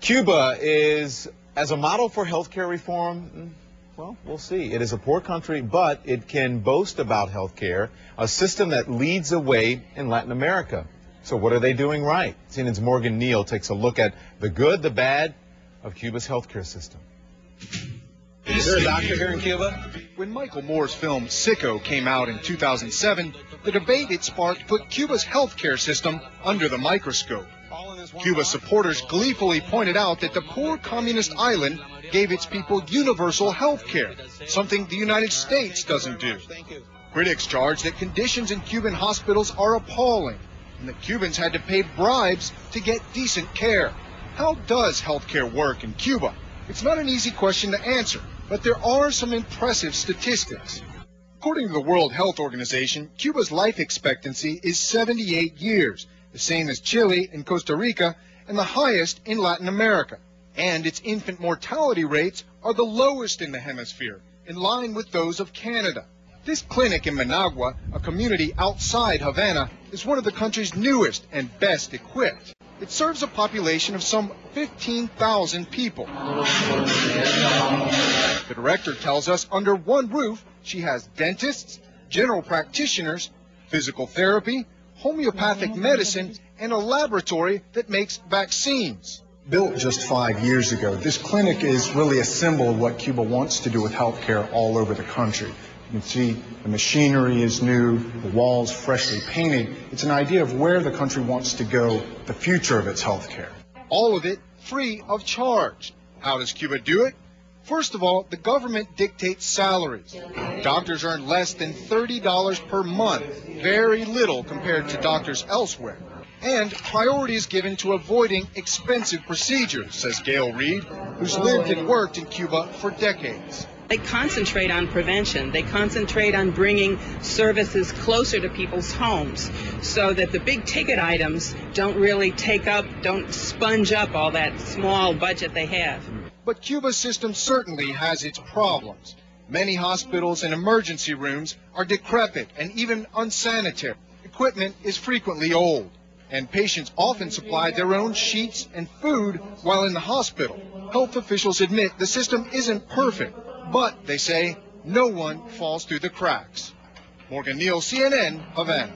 Cuba is, as a model for healthcare reform, well, we'll see. It is a poor country, but it can boast about healthcare, a system that leads the way in Latin America. So what are they doing right? CNN's Morgan Neal takes a look at the good, the bad of Cuba's healthcare system. Is there a doctor here in Cuba? When Michael Moore's film Sicko came out in 2007, the debate it sparked put Cuba's healthcare system under the microscope. Cuba supporters gleefully pointed out that the poor communist island gave its people universal health care, something the United States doesn't do. Critics charge that conditions in Cuban hospitals are appalling, and that Cubans had to pay bribes to get decent care. How does health care work in Cuba? It's not an easy question to answer, but there are some impressive statistics. According to the World Health Organization, Cuba's life expectancy is 78 years, the same as Chile and Costa Rica, and the highest in Latin America. And its infant mortality rates are the lowest in the hemisphere, in line with those of Canada. This clinic in Managua, a community outside Havana, is one of the country's newest and best equipped. It serves a population of some 15,000 people. The director tells us under one roof, she has dentists, general practitioners, physical therapy, homeopathic medicine, and a laboratory that makes vaccines. Built just 5 years ago, this clinic is really a symbol of what Cuba wants to do with healthcare all over the country. You can see the machinery is new, the walls freshly painted. It's an idea of where the country wants to go, the future of its healthcare. All of it free of charge. How does Cuba do it? First of all, the government dictates salaries. Doctors earn less than $30 per month, very little compared to doctors elsewhere. And priority is given to avoiding expensive procedures, says Gail Reed, who's lived and worked in Cuba for decades. They concentrate on prevention. They concentrate on bringing services closer to people's homes so that the big ticket items don't really don't sponge up all that small budget they have. But Cuba's system certainly has its problems. Many hospitals and emergency rooms are decrepit and even unsanitary. Equipment is frequently old, and patients often supply their own sheets and food while in the hospital. Health officials admit the system isn't perfect, but they say no one falls through the cracks. Morgan Neal, CNN, Havana.